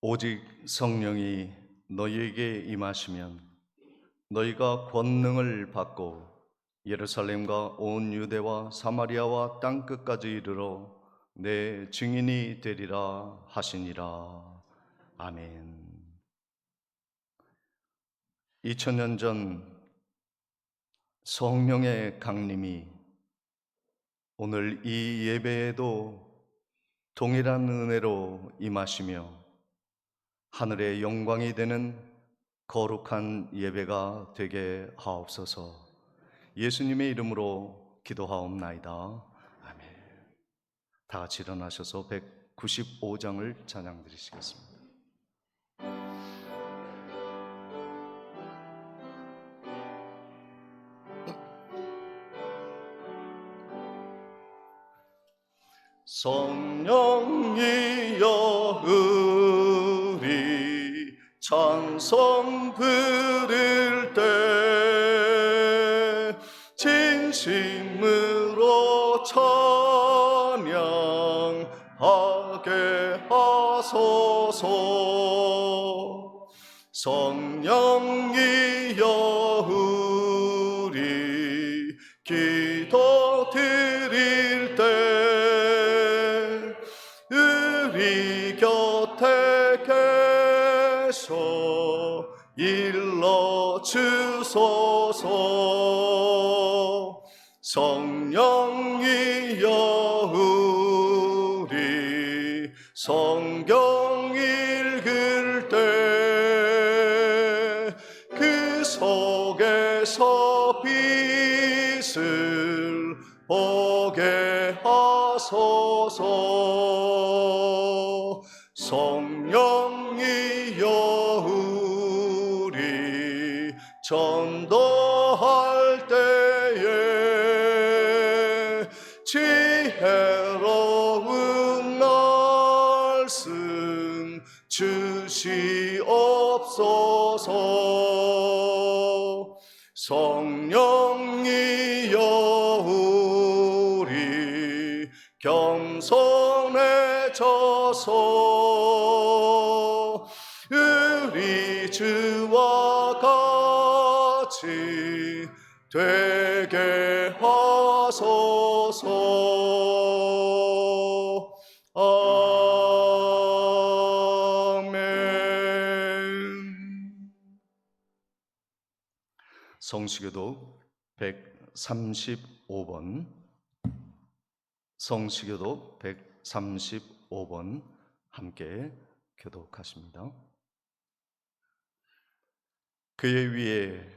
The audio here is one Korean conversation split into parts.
오직 성령이 너희에게 임하시면 너희가 권능을 받고 예루살렘과 온 유대와 사마리아와 땅 끝까지 이르러 내 증인이 되리라 하시니라. 아멘. 2000년 전 성령의 강림이 오늘 이 예배에도 동일한 은혜로 임하시며 하늘의 영광이 되는 거룩한 예배가 되게 하옵소서. 예수님의 이름으로 기도하옵나이다. 아멘. 다 같이 일어나셔서 195장을 찬양 드리시겠습니다. 성령이여 우리 찬송 부를 때 진심으로 찬양하게 하소서. 성령이여 우리 기도 드릴 때 우리 곁에 계셔 일러주소서. 성령이여 우리 성경 읽을 때 그 속에서 빛을 보게 하소서. 성령이여 우리 전도할 때에 지혜로운 말씀 주시옵소서. 성령이여 우리 겸손해져서 우리 주와 같이 되게 하소서. 아멘. 성시교도 135번, 성시교도 135번 함께 교독하십니다. 그의 위에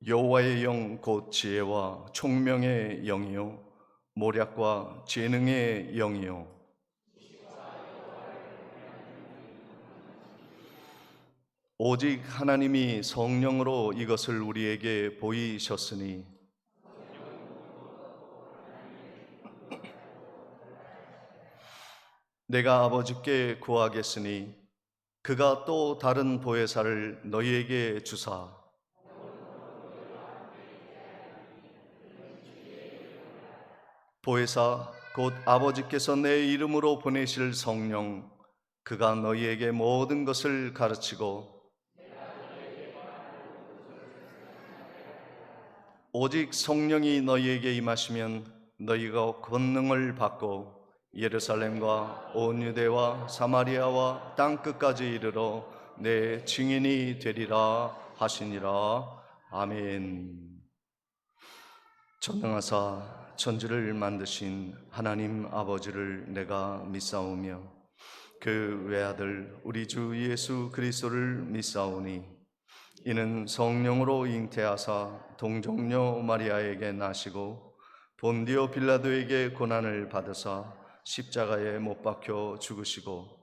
여호와의 영 곧 지혜와 총명의 영이요 모략과 재능의 영이요 오직 하나님이 성령으로 이것을 우리에게 보이셨으니 내가 아버지께 구하겠으니 그가 또 다른 보혜사를 너희에게 주사 보혜사 곧 아버지께서 내 이름으로 보내실 성령 그가 너희에게 모든 것을 가르치고 오직 성령이 너희에게 임하시면 너희가 권능을 받고 예루살렘과 온 유대와 사마리아와 땅 끝까지 이르러 내 증인이 되리라 하시니라. 아멘. 전능하사 천지를 만드신 하나님 아버지를 내가 믿사오며 그 외아들 우리 주 예수 그리스도를 믿사오니 이는 성령으로 잉태하사 동정녀 마리아에게 나시고 본디오 빌라도에게 고난을 받으사 십자가에 못 박혀 죽으시고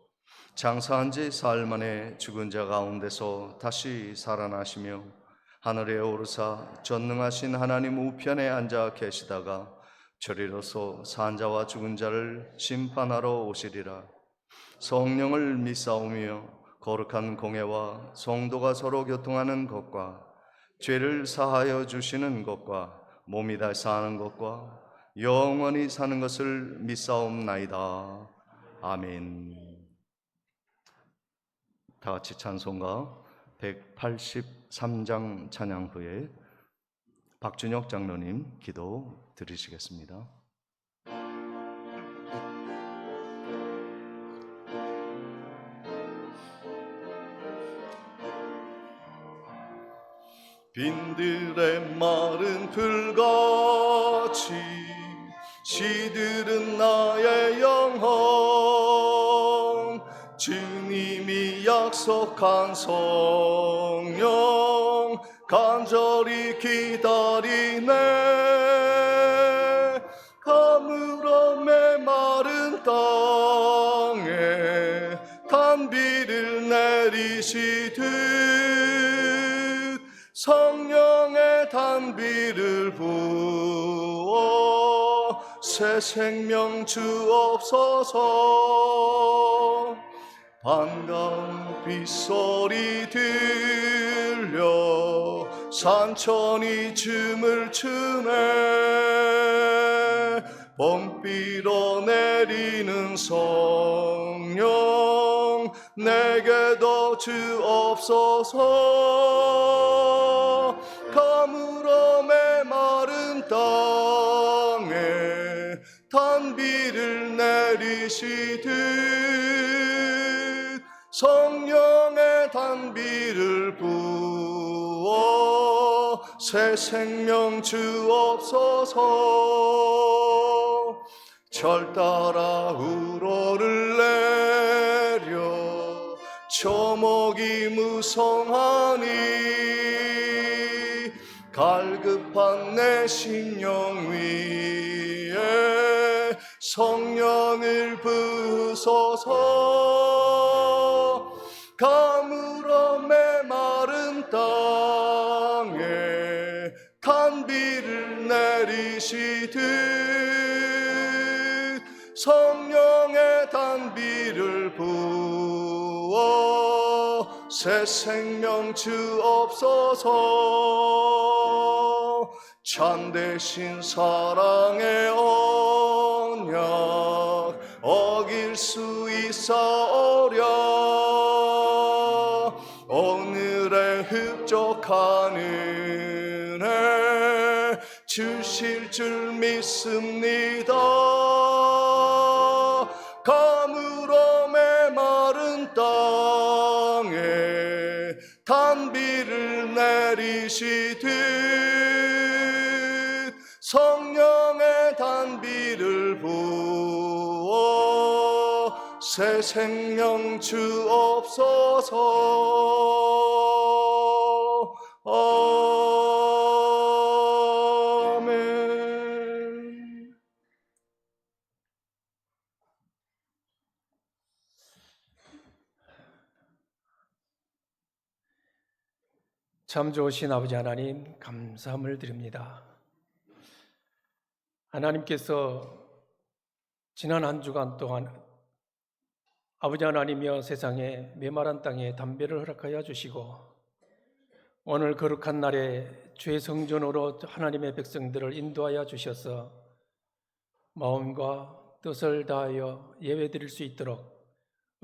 장사한 지 사흘 만에 죽은 자 가운데서 다시 살아나시며 하늘에 오르사 전능하신 하나님 우편에 앉아 계시다가 저리로서 산 자와 죽은 자를 심판하러 오시리라. 성령을 믿사오며 거룩한 공예와 성도가 서로 교통하는 것과 죄를 사하여 주시는 것과 몸이 다시 사는 것과 영원히 사는 것을 믿사옵나이다. 아멘. 다 같이 찬송가 183장 찬양 후에 박준혁 장로님 기도 드리시겠습니다. 빈들의 마른 풀같이 시들은 나의 영혼, 주님이 약속한 성령 간절히 기다리네. 가물어 메마른 땅에 단비를 내리시듯 성령의 단비를 부어 새 생명 주옵소서. 반가운 빗소리 들려 산천이 춤을 추네. 봄비로 내리는 성령 내게도 주옵소서. 가물어 메마른 땅에 단비를 내리시듯 성령의 단비를 부어 새 생명 주옵소서. 절 따라 우러를 내려 초목이 무성하니 갈급한 내 심령 위에 성령을 부으소서. 가물어 메마른 땅에 단비를 내리시듯 성령의 단비를 부어 새 생명 주옵소서. 참되신 사랑의 언약 어길 수 있사오랴. 오늘의 흡족한 은혜 주실 줄 믿습니다. 가물어 메마른 땅에 단비를 내리시듯 성령의 단비를 부어 새 생명 주옵소서. 아멘. 참 좋으신 아버지 하나님, 감사함을 드립니다. 하나님께서 지난 한 주간 동안 아버지 하나님이여 세상에 메마른 땅에 담배를 허락하여 주시고 오늘 거룩한 날에 주의 성전으로 하나님의 백성들을 인도하여 주셔서 마음과 뜻을 다하여 예배드릴 수 있도록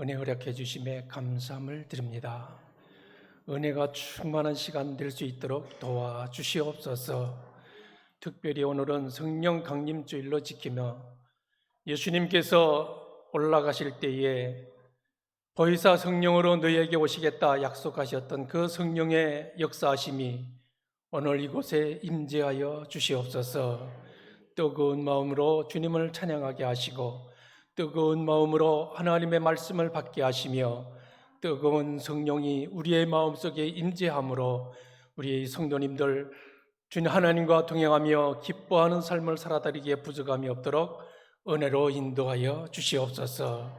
은혜 허락해 주심에 감사함을 드립니다. 은혜가 충만한 시간 될 수 있도록 도와주시옵소서. 특별히 오늘은 성령 강림주일로 지키며 예수님께서 올라가실 때에 보혜사 성령으로 너희에게 오시겠다 약속하셨던 그 성령의 역사하심이 오늘 이곳에 임재하여 주시옵소서. 뜨거운 마음으로 주님을 찬양하게 하시고 뜨거운 마음으로 하나님의 말씀을 받게 하시며 뜨거운 성령이 우리의 마음속에 임재함으로 우리 성도님들 주님 하나님과 동행하며 기뻐하는 삶을 살아다니기에 부족함이 없도록 은혜로 인도하여 주시옵소서.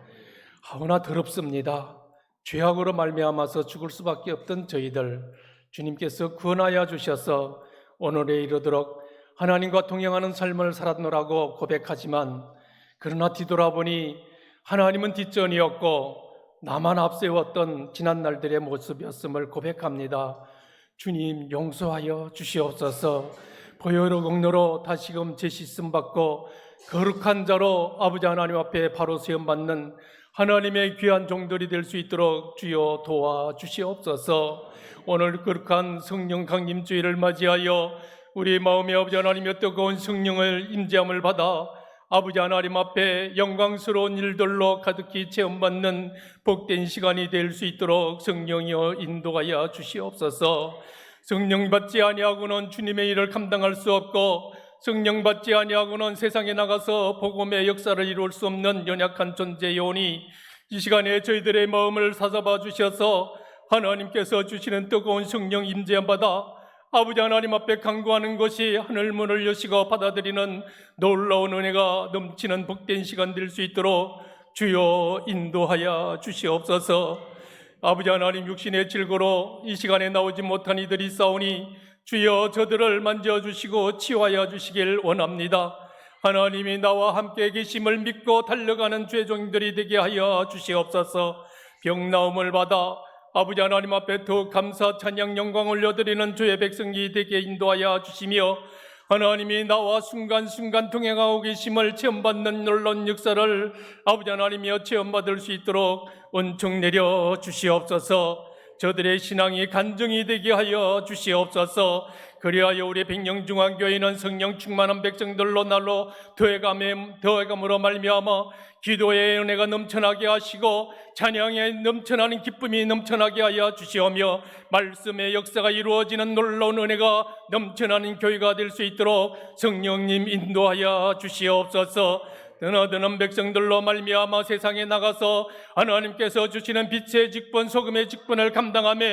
하오나 더럽습니다. 죄악으로 말미암아서 죽을 수밖에 없던 저희들 주님께서 구원하여 주셔서 오늘에 이르도록 하나님과 동행하는 삶을 살았노라고 고백하지만 그러나 뒤돌아보니 하나님은 뒷전이었고 나만 앞세웠던 지난 날들의 모습이었음을 고백합니다. 주님 용서하여 주시옵소서. 보혈의 공로로 다시금 제 씻음 받고 거룩한 자로 아버지 하나님 앞에 바로 세움받는 하나님의 귀한 종들이 될 수 있도록 주여 도와주시옵소서. 오늘 거룩한 성령 강림주일을 맞이하여 우리 마음의 아버지 하나님의 뜨거운 성령을 임재함을 받아 아버지 하나님 앞에 영광스러운 일들로 가득히 체험받는 복된 시간이 될 수 있도록 성령이여 인도하여 주시옵소서. 성령 받지 아니하고는 주님의 일을 감당할 수 없고, 성령 받지 아니하고는 세상에 나가서 복음의 역사를 이룰 수 없는 연약한 존재이오니, 이 시간에 저희들의 마음을 사잡아 주셔서 하나님께서 주시는 뜨거운 성령 임재함 받아 아버지 하나님 앞에 간구하는 것이 하늘 문을 여시고 받아들이는 놀라운 은혜가 넘치는 복된 시간 될 수 있도록 주여 인도하여 주시옵소서. 아버지 하나님, 육신의 질고로 이 시간에 나오지 못한 이들이 있사오니 주여 저들을 만져주시고 치유하여 주시길 원합니다. 하나님이 나와 함께 계심을 믿고 달려가는 죄종들이 되게 하여 주시옵소서. 병나음을 받아 아버지 하나님 앞에 더 감사 찬양 영광 올려드리는 주의 백성이 되게 인도하여 주시며, 하나님이 나와 순간순간 동행하고 계심을 체험받는 놀라운 역사를 아버지 하나님이여 체험받을 수 있도록 은총 내려 주시옵소서. 저들의 신앙이 간증이 되게 하여 주시옵소서. 그리하여 우리 백령중앙교회는 성령 충만한 백성들로 날로 더해감으로 말미암아 기도의 은혜가 넘쳐나게 하시고 찬양의 넘쳐나는 기쁨이 넘쳐나게 하여 주시오며, 말씀의 역사가 이루어지는 놀라운 은혜가 넘쳐나는 교회가 될 수 있도록 성령님 인도하여 주시옵소서. 드나드는 백성들로 말미암아 세상에 나가서 하나님께서 주시는 빛의 직분, 소금의 직분을 감당하며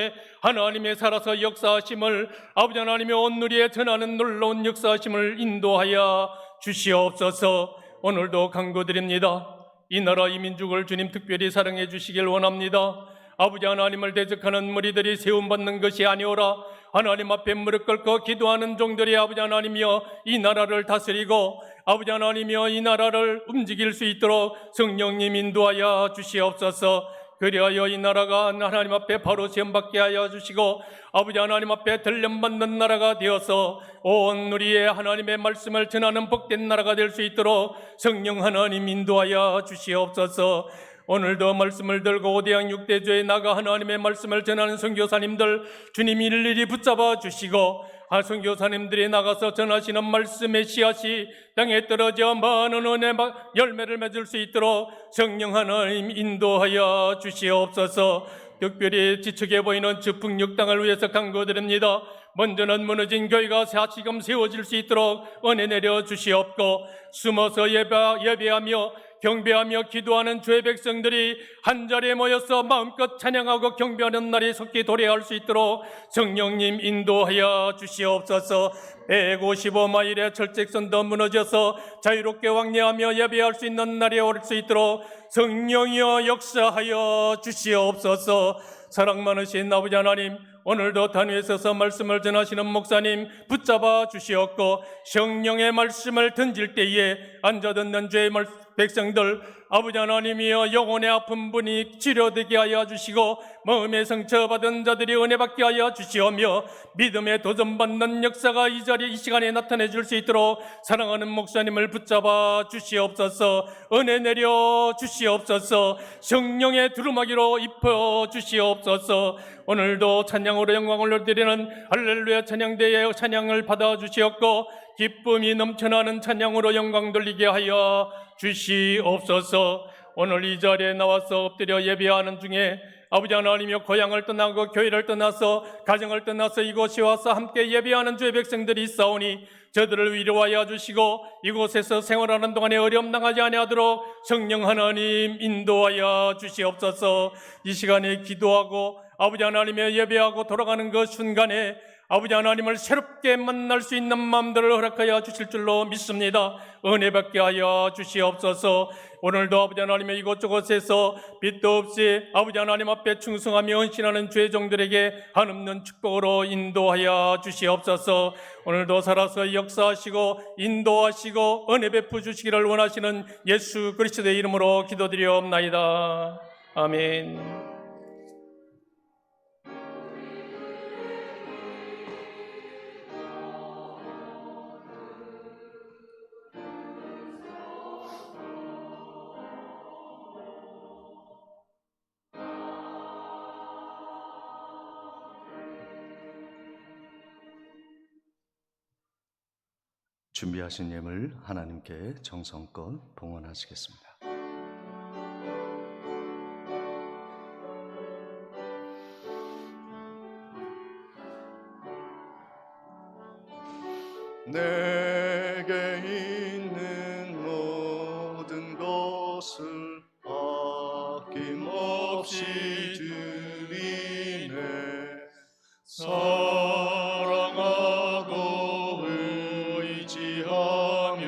하나님의 살아서 역사하심을, 아버지 하나님의 온누리에 전하는 놀라운 역사하심을 인도하여 주시옵소서. 오늘도 간구드립니다. 이 나라 이 민족을 주님 특별히 사랑해 주시길 원합니다. 아버지 하나님을 대적하는 무리들이 세움받는 것이 아니오라. 하나님 앞에 무릎 꿇고 기도하는 종들이 아버지 하나님이여 이 나라를 다스리고 아버지 하나님이여 이 나라를 움직일 수 있도록 성령님 인도하여 주시옵소서. 그리하여 이 나라가 하나님 앞에 바로 시험받게 하여 주시고 아버지 하나님 앞에 들림받는 나라가 되어서 온 누리에 하나님의 말씀을 전하는 복된 나라가 될 수 있도록 성령 하나님 인도하여 주시옵소서. 오늘도 말씀을 들고 오대양 6대조에 나가 하나님의 말씀을 전하는 선교사님들 주님 일일이 붙잡아 주시고, 선교사님들이 나가서 전하시는 말씀의 씨앗이 땅에 떨어져 많은 은혜 열매를 맺을 수 있도록 성령 하나님 인도하여 주시옵소서. 특별히 지척해 보이는 주풍역 땅을 위해서 간구드립니다. 먼저는 무너진 교회가 다시금 세워질 수 있도록 은혜 내려 주시옵고, 숨어서 예배하며 경배하며 기도하는 주의 백성들이 한자리에 모여서 마음껏 찬양하고 경배하는 날이 속히 도래할 수 있도록 성령님 인도하여 주시옵소서. 155마일의 철책선도 무너져서 자유롭게 왕래하며 예배할 수 있는 날이 올 수 있도록 성령이여 역사하여 주시옵소서. 사랑 많으신 아버지 하나님, 오늘도 단위에 서서 말씀을 전하시는 목사님 붙잡아 주시옵고, 성령의 말씀을 던질 때에 앉아 듣는 주의 백성들 아버지 하나님이여 영혼의 아픈 분이 치료되게 하여 주시고 마음의 상처받은 자들이 은혜 받게 하여 주시오며, 믿음의 도전받는 역사가 이 시간에 나타내 줄 수 있도록 사랑하는 목사님을 붙잡아 주시옵소서. 은혜 내려 주시옵소서. 성령의 두루마기로 입혀 주시옵소서. 오늘도 찬양으로 영광을 올려드리는 할렐루야 찬양대의 찬양을 받아 주시옵고 기쁨이 넘쳐나는 찬양으로 영광 돌리게 하여 주시옵소서. 오늘 이 자리에 나와서 엎드려 예배하는 중에 아버지 하나님이여 고향을 떠나고 교회를 떠나서 가정을 떠나서 이곳에 와서 함께 예배하는 주의 백성들이 있사오니 저들을 위로하여 주시고 이곳에서 생활하는 동안에 어려움 당하지 아니하도록 성령 하나님 인도하여 주시옵소서. 이 시간에 기도하고 아버지 하나님의 예배하고 돌아가는 그 순간에 아버지 하나님을 새롭게 만날 수 있는 마음들을 허락하여 주실 줄로 믿습니다. 은혜 받게 하여 주시옵소서. 오늘도 아버지 하나님의 이곳저곳에서 빛도 없이 아버지 하나님 앞에 충성하며 헌신하는 주의 종들에게 한없는 축복으로 인도하여 주시옵소서. 오늘도 살아서 역사하시고 인도하시고 은혜 베푸 주시기를 원하시는 예수 그리스도의 이름으로 기도드리옵나이다. 아멘. 준비하신 예물 하나님께 정성껏 봉헌하시겠습니다. 내게 있는 모든 것을 아낌없이 드리네. 사랑하고 의지하며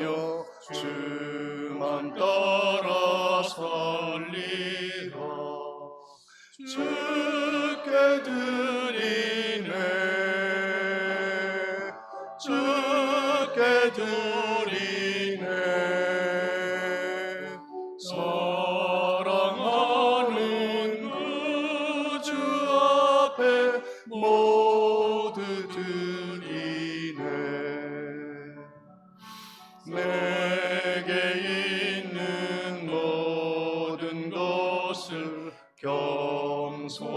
주만 따라 살리라. 주께 드리네. 주께 드리네. 사랑하는 그 주 앞에 모두 드리네. 내게 있는 모든 것을 겸손하게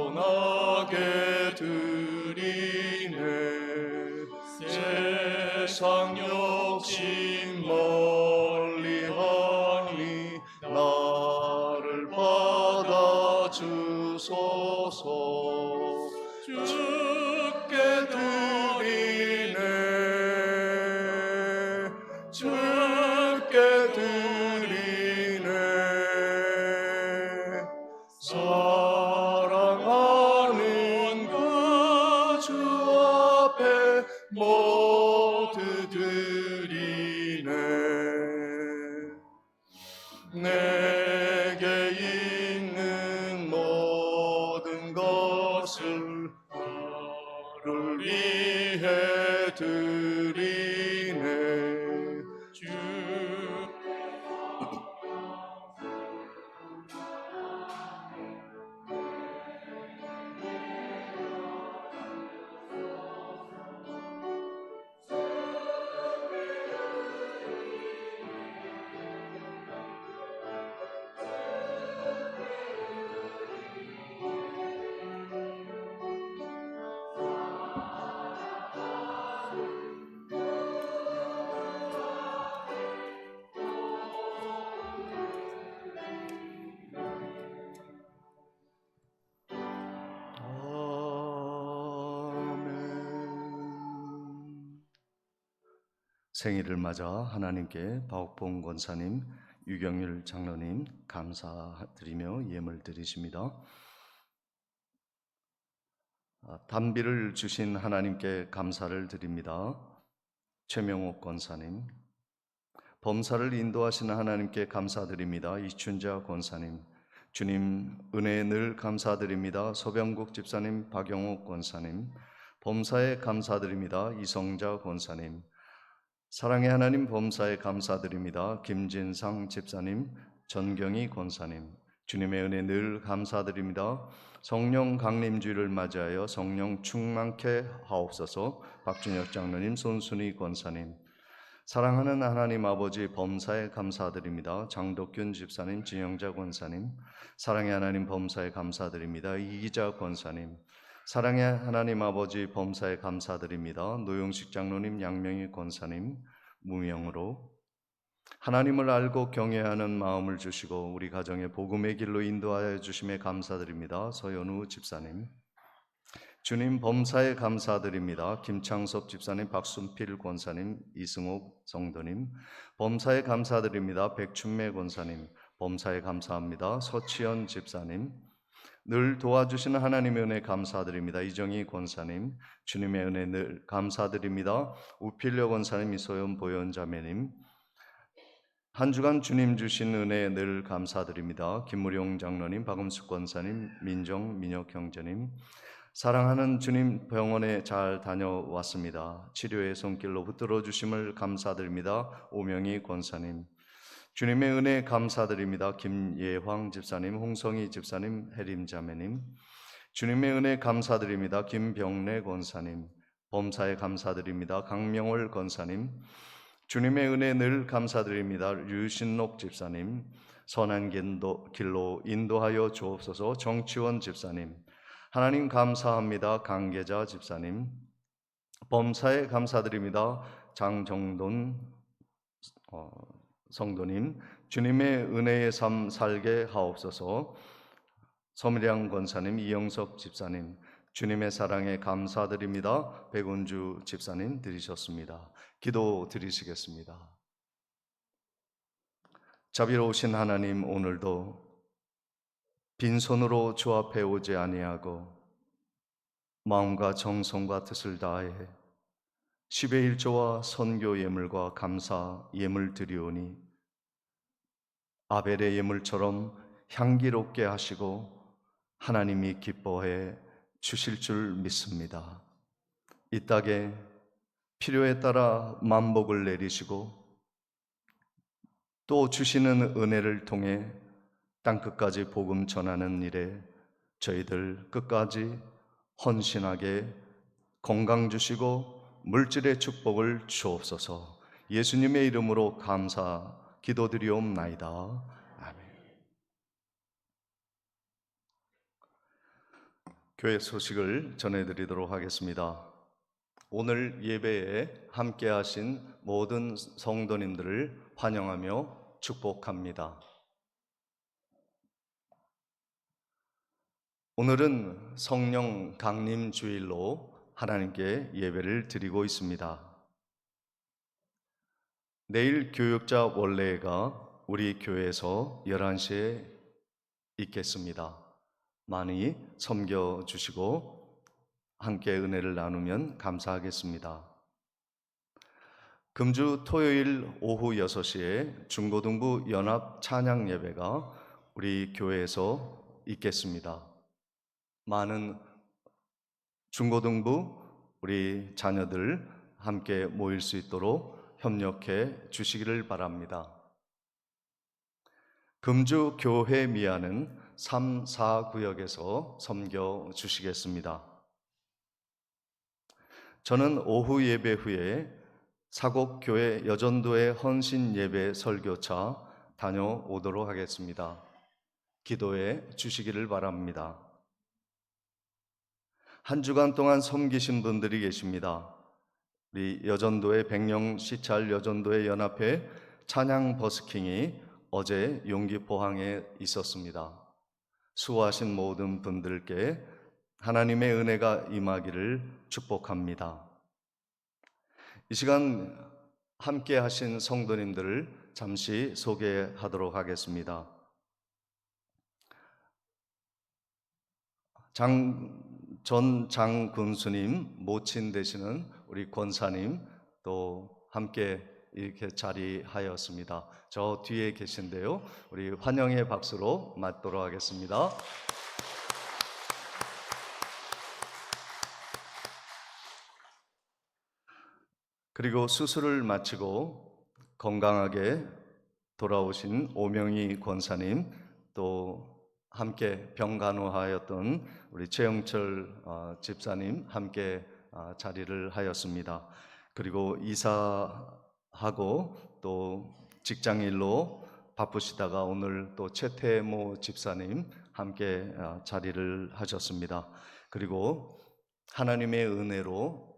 드리네. 세상 욕심 멀리하니 나를 받아 주소서. 주께 드리네. 주께 드리네. 사랑하는 그 주 앞에 모두 드리네. 내게 있는 모든 것을 나를 위해 드리네. 생일을 맞아 하나님께 박옥봉 권사님, 유경률 장로님 감사드리며 예물 드리십니다. 단비를 주신 하나님께 감사를 드립니다. 최명옥 권사님, 범사를 인도하시는 하나님께 감사드립니다. 이춘자 권사님, 주님 은혜에 늘 감사드립니다. 서병국 집사님, 박영옥 권사님, 범사에 감사드립니다. 이성자 권사님, 사랑의 하나님 범사에 감사드립니다. 김진상 집사님, 전경희 권사님, 주님의 은혜 늘 감사드립니다. 성령 강림주일을 맞이하여 성령 충만케 하옵소서. 박준혁 장로님, 손순희 권사님, 사랑하는 하나님 아버지 범사에 감사드립니다. 장덕균 집사님, 진영자 권사님, 사랑의 하나님 범사에 감사드립니다. 이기자 권사님, 사랑의 하나님 아버지 범사에 감사드립니다. 노용식 장로님, 양명희 권사님, 무명으로 하나님을 알고 경외하는 마음을 주시고 우리 가정의 복음의 길로 인도하여 주심에 감사드립니다. 서연우 집사님, 주님 범사에 감사드립니다. 김창섭 집사님, 박순필 권사님, 이승옥 성도님, 범사에 감사드립니다. 백춘매 권사님, 범사에 감사합니다. 서치현 집사님, 늘 도와주시는 하나님의 은혜 감사드립니다. 이정희 권사님, 주님의 은혜 늘 감사드립니다. 우필려 권사님, 이소연 보현자매님, 한 주간 주님 주신 은혜 늘 감사드립니다. 김무룡 장로님, 박음숙 권사님, 민정, 민혁 형제님, 사랑하는 주님 병원에 잘 다녀왔습니다. 치료의 손길로 붙들어 주심을 감사드립니다. 오명희 권사님, 주님의 은혜 감사드립니다. 김예황 집사님, 홍성희 집사님, 혜림 자매님, 주님의 은혜 감사드립니다. 김병래 권사님, 범사에 감사드립니다. 강명월 권사님, 주님의 은혜 늘 감사드립니다. 류신록 집사님, 선한 길로 인도하여 주옵소서. 정치원 집사님, 하나님 감사합니다. 강계자 집사님, 범사에 감사드립니다. 장정돈 성도님, 주님의 은혜의 삶 살게 하옵소서. 서미량 권사님, 이영석 집사님, 주님의 사랑에 감사드립니다. 백운주 집사님 드리셨습니다. 기도 드리시겠습니다. 자비로우신 하나님, 오늘도 빈손으로 주 앞에 오지 아니하고 마음과 정성과 뜻을 다해 10의 1조와 선교 예물과 감사 예물 드리오니 아벨의 예물처럼 향기롭게 하시고 하나님이 기뻐해 주실 줄 믿습니다. 이 땅에 필요에 따라 만복을 내리시고 또 주시는 은혜를 통해 땅끝까지 복음 전하는 일에 저희들 끝까지 헌신하게 건강 주시고 물질의 축복을 주옵소서. 예수님의 이름으로 감사 기도드리옵나이다. 아멘. 교회 소식을 전해드리도록 하겠습니다. 오늘 예배에 함께하신 모든 성도님들을 환영하며 축복합니다. 오늘은 성령 강림 주일로 하나님께 예배를 드리고 있습니다. 내일 교육자 원례가 우리 교회에서 11시에 있겠습니다. 많이 섬겨주시고 함께 은혜를 나누면 감사하겠습니다. 금주 토요일 오후 6시에 중고등부 연합 찬양 예배가 우리 교회에서 있겠습니다. 많은 중고등부 우리 자녀들 함께 모일 수 있도록 협력해 주시기를 바랍니다. 금주 교회 미아는 3, 4구역에서 섬겨 주시겠습니다. 저는 오후 예배 후에 사곡교회 여전도의 헌신 예배 설교차 다녀오도록 하겠습니다. 기도해 주시기를 바랍니다. 한 주간 동안 섬기신 분들이 계십니다. 우리 여전도의 백령 시찰 여전도의 연합회 찬양 버스킹이 어제 용기 포항에 있었습니다. 수고하신 모든 분들께 하나님의 은혜가 임하기를 축복합니다. 이 시간 함께 하신 성도님들을 잠시 소개하도록 하겠습니다. 전 장군수님 모친 되시는 우리 권사님 또 함께 이렇게 자리하였습니다. 저 뒤에 계신데요. 우리 환영의 박수로 맞도록 하겠습니다. 그리고 수술을 마치고 건강하게 돌아오신 오명희 권사님, 또 함께 병간호하였던 우리 최영철 집사님 함께 자리를 하였습니다. 그리고 이사하고 또 직장일로 바쁘시다가 오늘 또 최태모 집사님 함께 자리를 하셨습니다. 그리고 하나님의 은혜로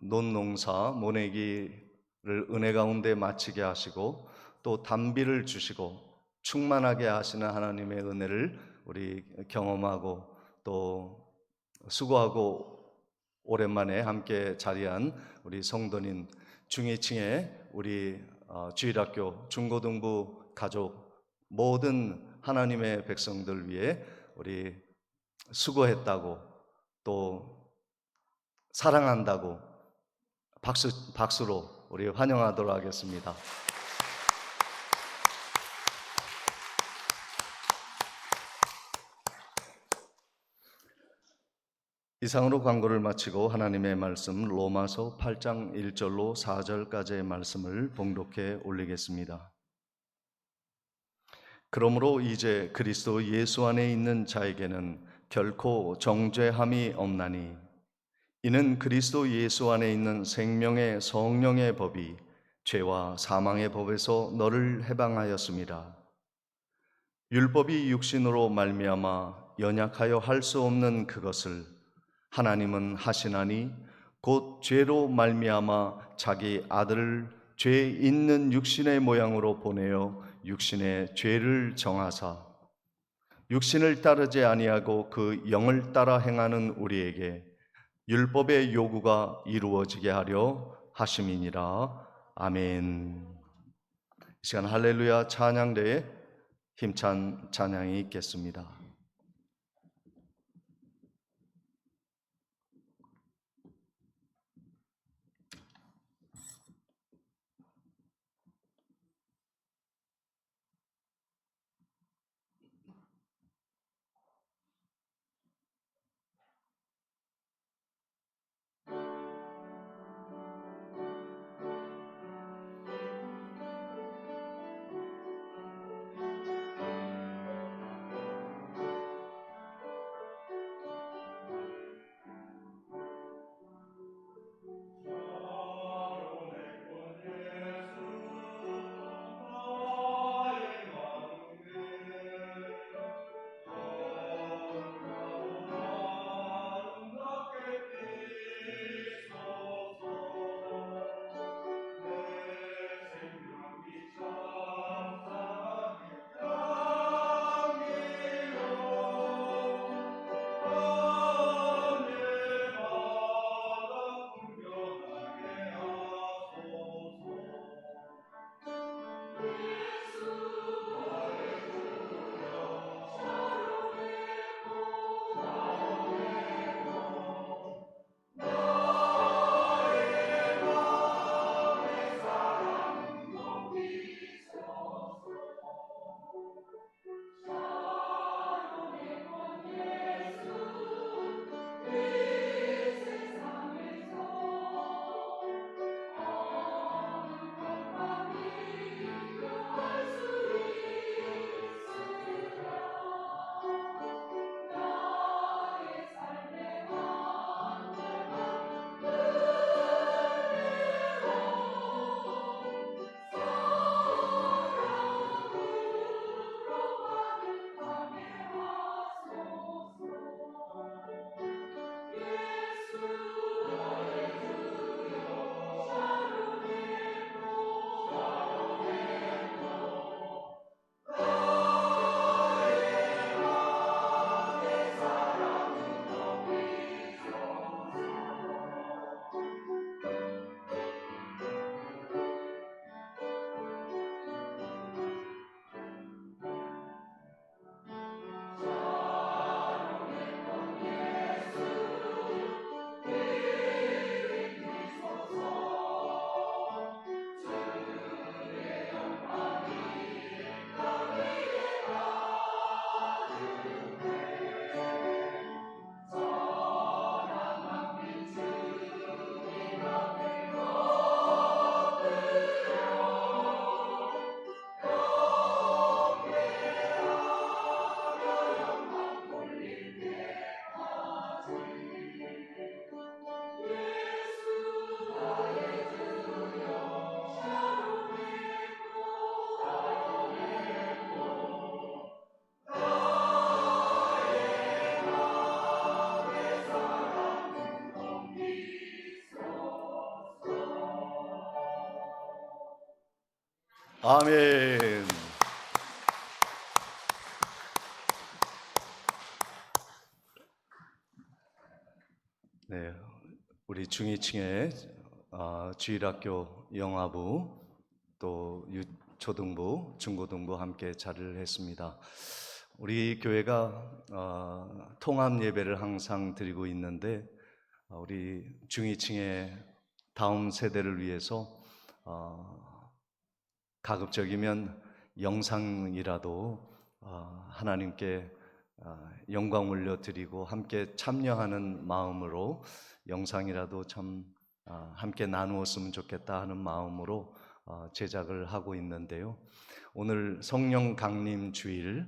논농사 모내기를 은혜 가운데 마치게 하시고 또 단비를 주시고 충만하게 하시는 하나님의 은혜를 우리 경험하고 또 수고하고 오랜만에 함께 자리한 우리 성도님 중위층의 우리 주일학교 중고등부 가족 모든 하나님의 백성들 위해 우리 수고했다고 또 사랑한다고 박수로 우리 환영하도록 하겠습니다. 이상으로 광고를 마치고 하나님의 말씀 로마서 8장 1절로 4절까지의 말씀을 봉독해 올리겠습니다. 그러므로 이제 그리스도 예수 안에 있는 자에게는 결코 정죄함이 없나니 이는 그리스도 예수 안에 있는 생명의 성령의 법이 죄와 사망의 법에서 너를 해방하였습니다. 율법이 육신으로 말미암아 연약하여 할 수 없는 그것을 하나님은 하시나니 곧 죄로 말미암아 자기 아들을 죄 있는 육신의 모양으로 보내어 육신의 죄를 정하사 육신을 따르지 아니하고 그 영을 따라 행하는 우리에게 율법의 요구가 이루어지게 하려 하심이니라. 아멘. 이 시간 할렐루야 찬양대에 힘찬 찬양이 있겠습니다. 아멘. 네, 우리 중위층의 주일학교 영화부 또 초등부, 중고등부 함께 자리를 했습니다. 우리 교회가 통합 예배를 항상 드리고 있는데 우리 중위층의 다음 세대를 위해서 가급적이면 영상이라도 하나님께 영광 올려드리고 함께 참여하는 마음으로 영상이라도 참 함께 나누었으면 좋겠다 하는 마음으로 제작을 하고 있는데요. 오늘 성령 강림 주일이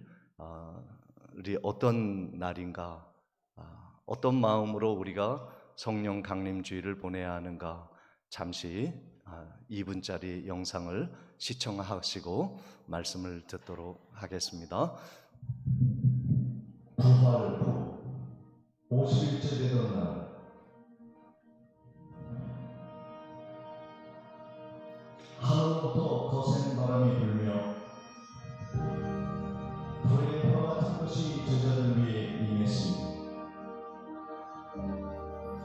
어떤 날인가, 어떤 마음으로 우리가 성령 강림 주일을 보내야 하는가, 잠시 2분짜리 영상을 시청하시고 말씀을 듣도록 하겠습니다. 부활 후 50일째 되던 날 산으로부터 거센 바람이 불며 불의 벼 같은 것이 제자들 위에 임했습니다.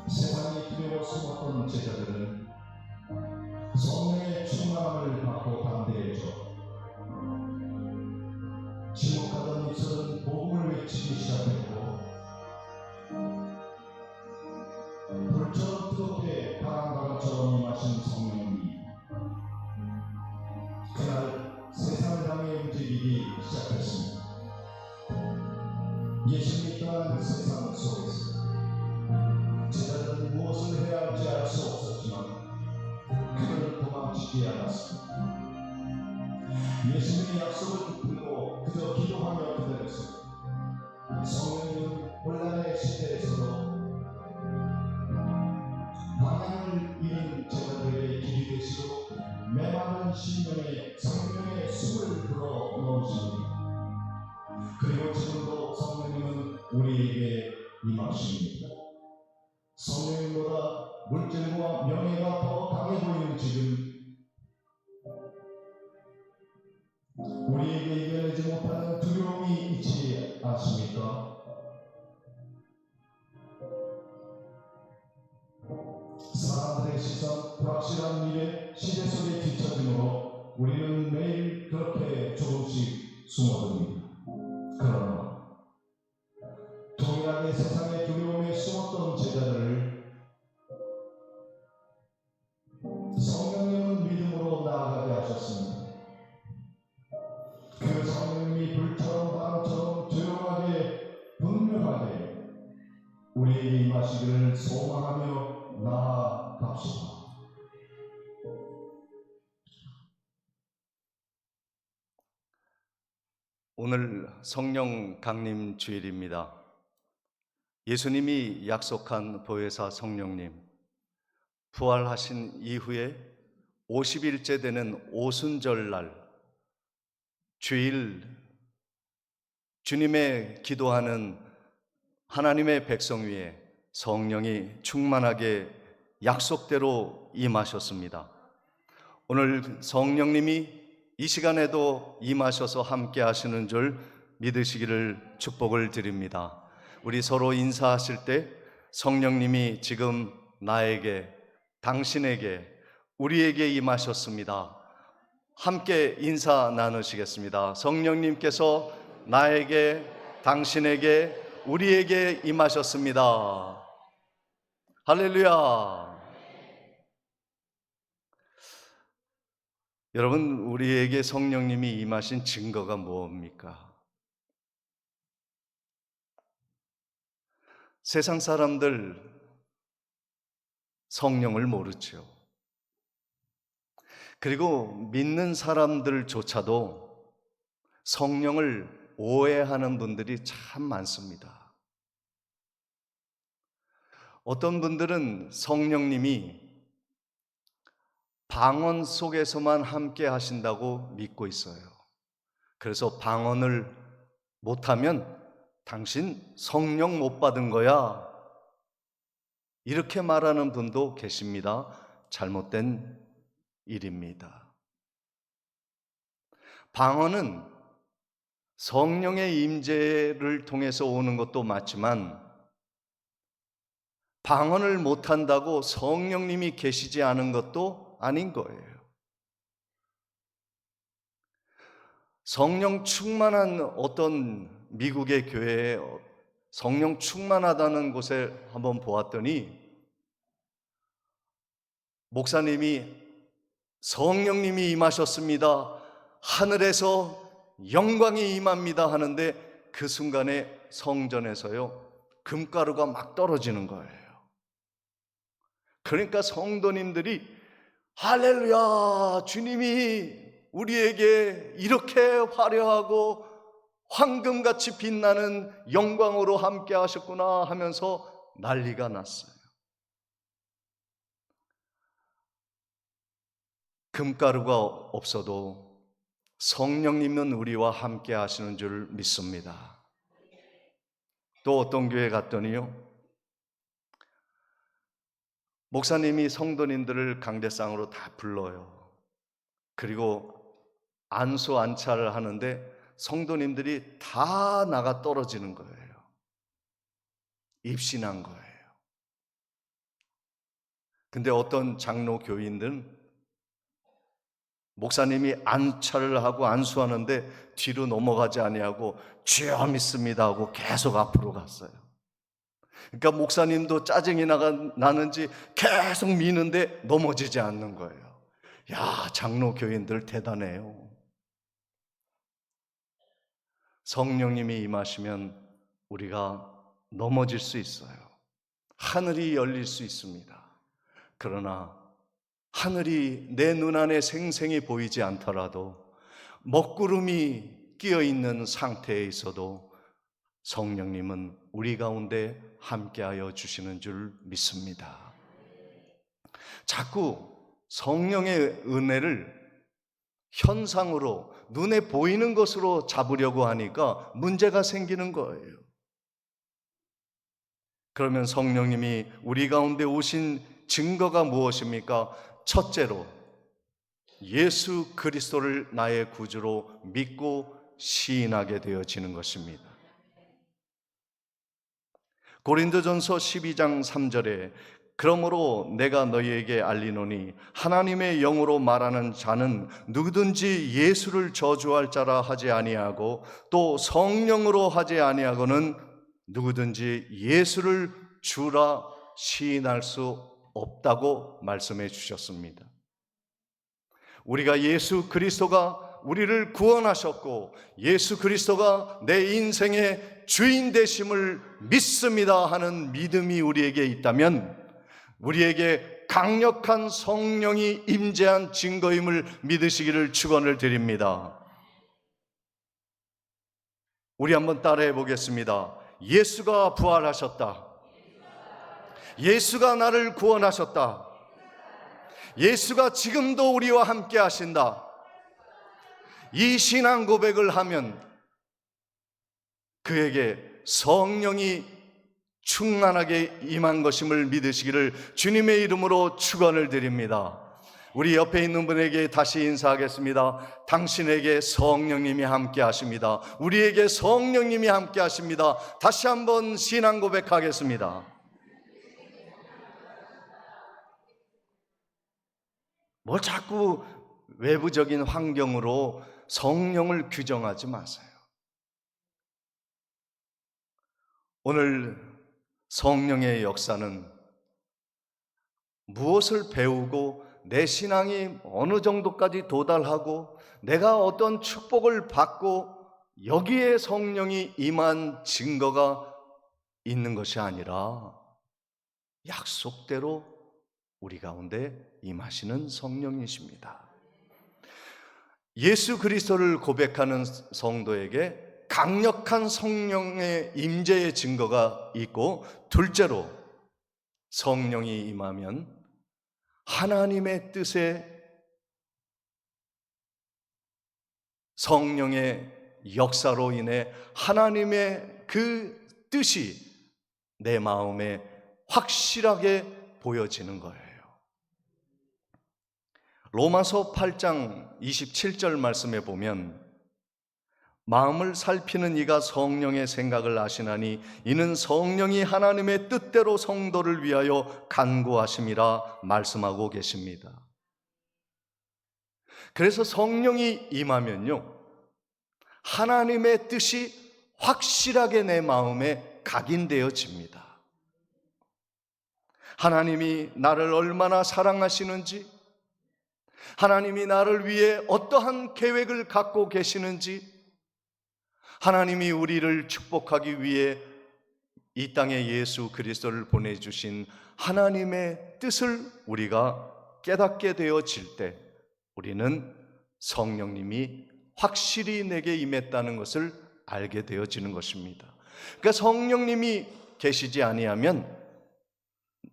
세상이 두려워 숨었던 제자들은 성령의 충만함을 받고 담대해져 침묵하던 입술은 복음을 외치기 시작했고 불처럼 뜨겁게 바람바람처럼 임하신 성령이 그날 세상을 향해 움직이기 시작했습니다. 예수님이 떠난 그 세상 속에서 제자들은 무엇을 해야 할지 알 수 없었지만 그들은 도망치지 않았습니다. 예수님의 약속을 붙들고 그저 기도하며 기다렸습니다. 성령님은 혼란의 시대에서도 방향을 잃은 제자들에게 길이 되시고 메마른 심령에 성령의 숨을 불어 넣으십니다. 그리고 지금도 성령님은 우리에게 임하십니다. 성령님보다 물질과 명예가 더 강해 보이는 지금 우리에게 이겨내지 못하는 두려움이 있지 않습니까? 사람들의 시선, 불확실한 미래, 시대 속에 뒤처짐으로 우리는 매일 그렇게 조금씩 숨어듭니다. 그러나 동일하게 세상의 두려움에 숨었던 제자들을 성령님은 믿음으로 나아가게 하셨습니다. 그 성령님이 불처럼 바람처럼 조용하게 분명하게 우리에게 임하시기를 소망하며 나아갑시다. 오늘 성령 강림 주일입니다. 예수님이 약속한 보혜사 성령님, 부활하신 이후에 50일째 되는 오순절날 주일 주님의 기도하는 하나님의 백성 위에 성령이 충만하게 약속대로 임하셨습니다. 오늘 성령님이 이 시간에도 임하셔서 함께 하시는 줄 믿으시기를 축복을 드립니다. 우리 서로 인사하실 때 성령님이 지금 나에게, 당신에게, 우리에게 임하셨습니다. 함께 인사 나누시겠습니다. 성령님께서 나에게, 당신에게, 우리에게 임하셨습니다. 할렐루야. 여러분, 우리에게 성령님이 임하신 증거가 뭡니까? 세상 사람들 성령을 모르죠. 그리고 믿는 사람들조차도 성령을 오해하는 분들이 참 많습니다. 어떤 분들은 성령님이 방언 속에서만 함께 하신다고 믿고 있어요. 그래서 방언을 못하면 당신 성령 못 받은 거야, 이렇게 말하는 분도 계십니다. 잘못된 일입니다. 방언은 성령의 임재를 통해서 오는 것도 맞지만 방언을 못한다고 성령님이 계시지 않은 것도 아닌 거예요. 성령 충만한 어떤 미국의 교회에 성령 충만하다는 곳에 한번 보았더니 목사님이 성령님이 임하셨습니다, 하늘에서 영광이 임합니다 하는데 그 순간에 성전에서요 금가루가 막 떨어지는 거예요. 그러니까 성도님들이 할렐루야, 주님이 우리에게 이렇게 화려하고 황금같이 빛나는 영광으로 함께 하셨구나 하면서 난리가 났어요. 금가루가 없어도 성령님은 우리와 함께 하시는 줄 믿습니다. 또 어떤 교회 갔더니요, 목사님이 성도님들을 강대상으로 다 불러요. 그리고 안수 안차를 하는데 성도님들이 다 나가 떨어지는 거예요. 입신한 거예요. 근데 어떤 장로 교인들은 목사님이 안차를 하고 안수하는데 뒤로 넘어가지 아니하고 주여 믿습니다 하고 계속 앞으로 갔어요. 그러니까 목사님도 짜증이 나는지 계속 미는데 넘어지지 않는 거예요. 야, 장로 교인들 대단해요. 성령님이 임하시면 우리가 넘어질 수 있어요. 하늘이 열릴 수 있습니다. 그러나 하늘이 내 눈안에 생생히 보이지 않더라도 먹구름이 끼어 있는 상태에 있어도 성령님은 우리 가운데 함께하여 주시는 줄 믿습니다. 자꾸 성령의 은혜를 현상으로 눈에 보이는 것으로 잡으려고 하니까 문제가 생기는 거예요. 그러면 성령님이 우리 가운데 오신 증거가 무엇입니까? 첫째로 예수 그리스도를 나의 구주로 믿고 시인하게 되어지는 것입니다. 고린도전서 12장 3절에 그러므로 내가 너희에게 알리노니 하나님의 영으로 말하는 자는 누구든지 예수를 저주할 자라 하지 아니하고 또 성령으로 하지 아니하고는 누구든지 예수를 주라 시인할 수 없다고 말씀해 주셨습니다. 우리가 예수 그리스도가 우리를 구원하셨고 예수 그리스도가 내 인생의 주인 되심을 믿습니다 하는 믿음이 우리에게 있다면 우리에게 강력한 성령이 임재한 증거임을 믿으시기를 축원을 드립니다. 우리 한번 따라해 보겠습니다. 예수가 부활하셨다. 예수가 나를 구원하셨다. 예수가 지금도 우리와 함께 하신다. 이 신앙 고백을 하면 그에게 성령이 충만하게 임한 것임을 믿으시기를 주님의 이름으로 축원을 드립니다. 우리 옆에 있는 분에게 다시 인사하겠습니다. 당신에게 성령님이 함께 하십니다. 우리에게 성령님이 함께 하십니다. 다시 한번 신앙 고백하겠습니다. 뭘 자꾸 외부적인 환경으로 성령을 규정하지 마세요. 오늘 성령의 역사는 무엇을 배우고 내 신앙이 어느 정도까지 도달하고 내가 어떤 축복을 받고 여기에 성령이 임한 증거가 있는 것이 아니라 약속대로 우리 가운데 임하시는 성령이십니다. 예수 그리스도를 고백하는 성도에게 강력한 성령의 임재의 증거가 있고, 둘째로 성령이 임하면 하나님의 뜻에 성령의 역사로 인해 하나님의 그 뜻이 내 마음에 확실하게 보여지는 거예요. 로마서 8장 27절 말씀에 보면 마음을 살피는 이가 성령의 생각을 아시나니 이는 성령이 하나님의 뜻대로 성도를 위하여 간구하심이라 말씀하고 계십니다. 그래서 성령이 임하면요, 하나님의 뜻이 확실하게 내 마음에 각인되어집니다. 하나님이 나를 얼마나 사랑하시는지, 하나님이 나를 위해 어떠한 계획을 갖고 계시는지, 하나님이 우리를 축복하기 위해 이 땅에 예수 그리스도를 보내주신 하나님의 뜻을 우리가 깨닫게 되어질 때 우리는 성령님이 확실히 내게 임했다는 것을 알게 되어지는 것입니다. 그러니까 성령님이 계시지 아니하면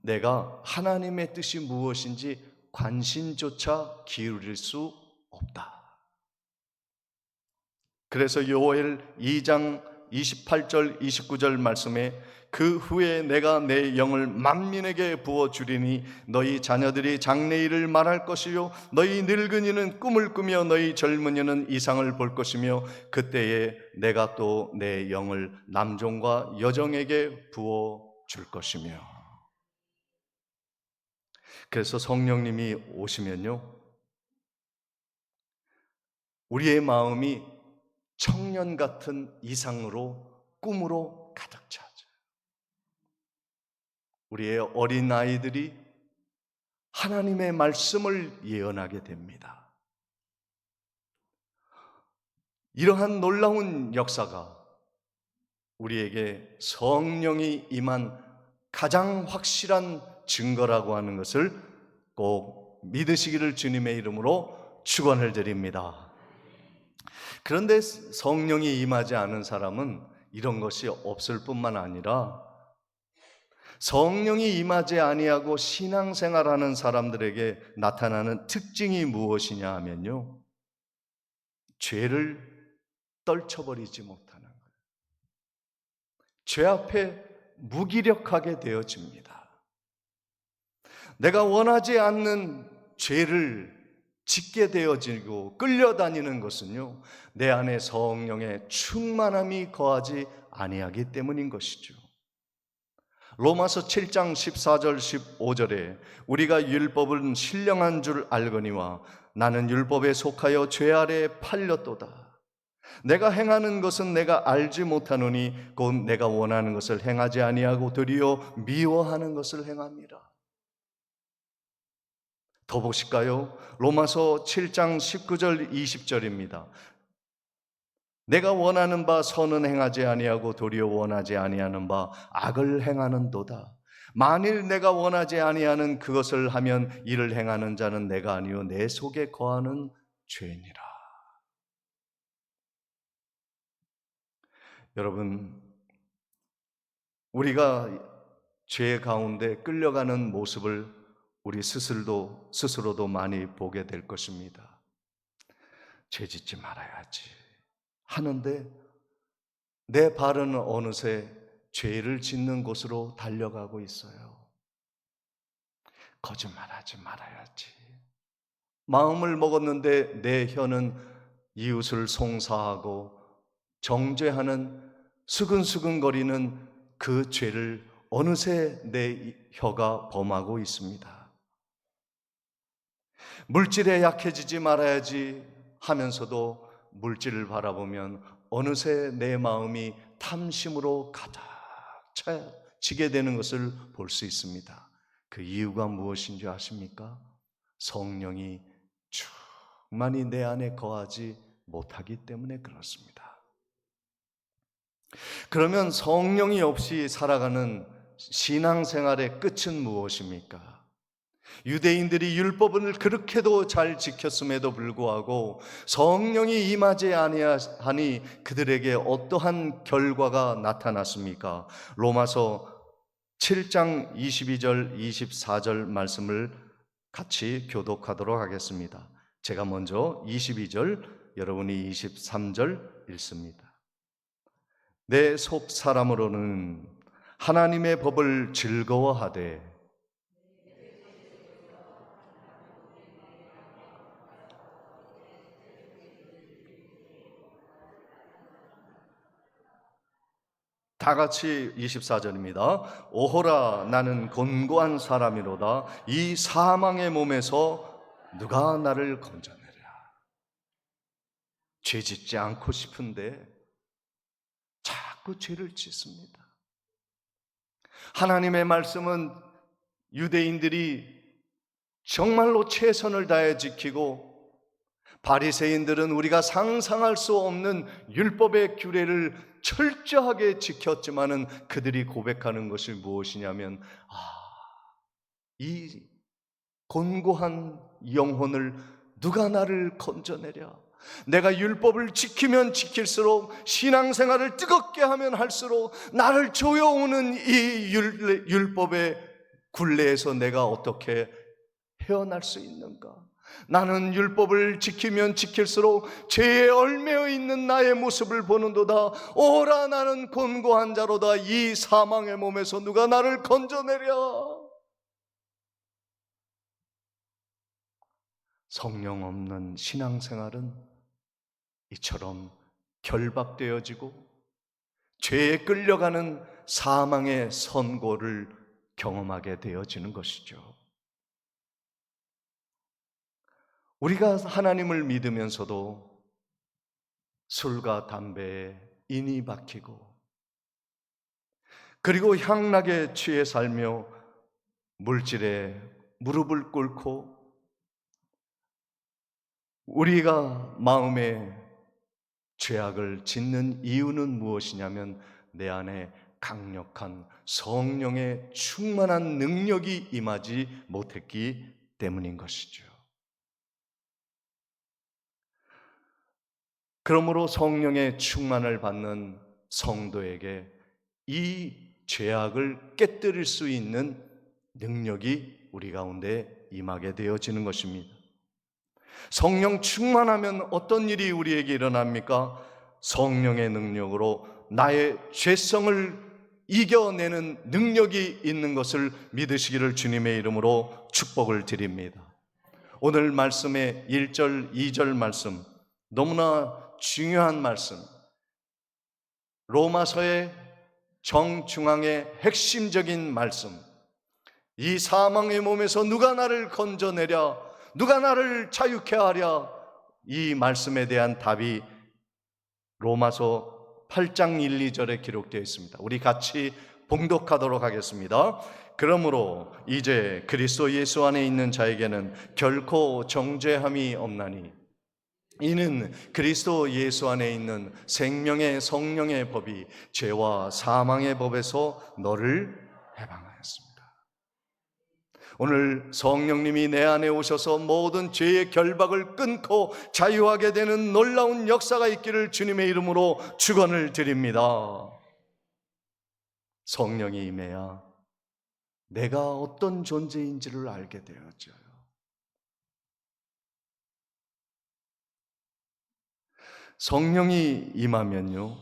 내가 하나님의 뜻이 무엇인지 관심조차 기울일 수 없다. 그래서 요엘 2장 28절 29절 말씀에 그 후에 내가 내 영을 만민에게 부어주리니 너희 자녀들이 장래일을 말할 것이요 너희 늙은이는 꿈을 꾸며 너희 젊은이는 이상을 볼 것이며 그때에 내가 또 내 영을 남종과 여종에게 부어줄 것이며. 그래서 성령님이 오시면요, 우리의 마음이 청년 같은 이상으로, 꿈으로 가득 차죠. 우리의 어린 아이들이 하나님의 말씀을 예언하게 됩니다. 이러한 놀라운 역사가 우리에게 성령이 임한 가장 확실한 증거라고 하는 것을 꼭 믿으시기를 주님의 이름으로 축원을 드립니다. 그런데 성령이 임하지 않은 사람은 이런 것이 없을 뿐만 아니라 성령이 임하지 아니하고 신앙생활하는 사람들에게 나타나는 특징이 무엇이냐 하면요, 죄를 떨쳐버리지 못하는 거예요. 죄 앞에 무기력하게 되어집니다. 내가 원하지 않는 죄를 짓게 되어지고 끌려다니는 것은요, 내 안에 성령의 충만함이 거하지 아니하기 때문인 것이죠. 로마서 7장 14절 15절에 우리가 율법은 신령한 줄 알거니와 나는 율법에 속하여 죄 아래에 팔렸도다. 내가 행하는 것은 내가 알지 못하노니 곧 내가 원하는 것을 행하지 아니하고 도리어 미워하는 것을 행합니다. 더 보실까요? 로마서 7장 19절 20절입니다. 내가 원하는 바 선은 행하지 아니하고 도리어 원하지 아니하는 바 악을 행하는도다. 만일 내가 원하지 아니하는 그것을 하면 이를 행하는 자는 내가 아니요 내 속에 거하는 죄니라. 여러분, 우리가 죄 가운데 끌려가는 모습을 우리 스스로도 많이 보게 될 것입니다. 죄 짓지 말아야지 하는데 내 발은 어느새 죄를 짓는 곳으로 달려가고 있어요. 거짓말하지 말아야지. 마음을 먹었는데 내 혀는 이웃을 송사하고 정죄하는 수근수근거리는 그 죄를 어느새 내 혀가 범하고 있습니다. 물질에 약해지지 말아야지 하면서도 물질을 바라보면 어느새 내 마음이 탐심으로 가득 차지게 되는 것을 볼 수 있습니다. 그 이유가 무엇인지 아십니까? 성령이 충만히 내 안에 거하지 못하기 때문에 그렇습니다. 그러면 성령이 없이 살아가는 신앙생활의 끝은 무엇입니까? 유대인들이 율법을 그렇게도 잘 지켰음에도 불구하고 성령이 임하지 아니하니 그들에게 어떠한 결과가 나타났습니까? 로마서 7장 22절 24절 말씀을 같이 교독하도록 하겠습니다. 제가 먼저 22절, 여러분이 23절 읽습니다. 내 속 사람으로는 하나님의 법을 즐거워하되 다 같이 24절입니다. 오호라 나는 곤고한 사람이로다. 이 사망의 몸에서 누가 나를 건져내랴. 죄 짓지 않고 싶은데 자꾸 죄를 짓습니다. 하나님의 말씀은 유대인들이 정말로 최선을 다해 지키고 바리새인들은 우리가 상상할 수 없는 율법의 규례를 철저하게 지켰지만은 그들이 고백하는 것이 무엇이냐면 이 곤고한 영혼을 누가 나를 건져내랴. 내가 율법을 지키면 지킬수록 신앙생활을 뜨겁게 하면 할수록 나를 조여오는 이 율법의 굴레에서 내가 어떻게 헤어날 수 있는가? 나는 율법을 지키면 지킬수록 죄에 얽매여 있는 나의 모습을 보는도다. 오라, 나는 곤고한 자로다. 이 사망의 몸에서 누가 나를 건져내랴? 성령 없는 신앙생활은 이처럼 결박되어지고 죄에 끌려가는 사망의 선고를 경험하게 되어지는 것이죠. 우리가 하나님을 믿으면서도 술과 담배에 인이 박히고, 그리고 향락에 취해 살며 물질에 무릎을 꿇고, 우리가 마음에 죄악을 짓는 이유는 무엇이냐면 내 안에 강력한 성령의 충만한 능력이 임하지 못했기 때문인 것이죠. 그러므로 성령의 충만을 받는 성도에게 이 죄악을 깨뜨릴 수 있는 능력이 우리 가운데 임하게 되어지는 것입니다. 성령 충만하면 어떤 일이 우리에게 일어납니까? 성령의 능력으로 나의 죄성을 이겨내는 능력이 있는 것을 믿으시기를 주님의 이름으로 축복을 드립니다. 오늘 말씀의 1절, 2절 말씀, 너무나 중요한 말씀, 로마서의 정중앙의 핵심적인 말씀, 이 사망의 몸에서 누가 나를 건져내랴, 누가 나를 자유케 하랴, 이 말씀에 대한 답이 로마서 8장 1, 2절에 기록되어 있습니다. 우리 같이 봉독하도록 하겠습니다. 그러므로 이제 그리스도 예수 안에 있는 자에게는 결코 정죄함이 없나니 이는 그리스도 예수 안에 있는 생명의 성령의 법이 죄와 사망의 법에서 너를 해방하였습니다. 오늘 성령님이 내 안에 오셔서 모든 죄의 결박을 끊고 자유하게 되는 놀라운 역사가 있기를 주님의 이름으로 축원을 드립니다. 성령이 임해야 내가 어떤 존재인지를 알게 되어져요. 성령이 임하면요,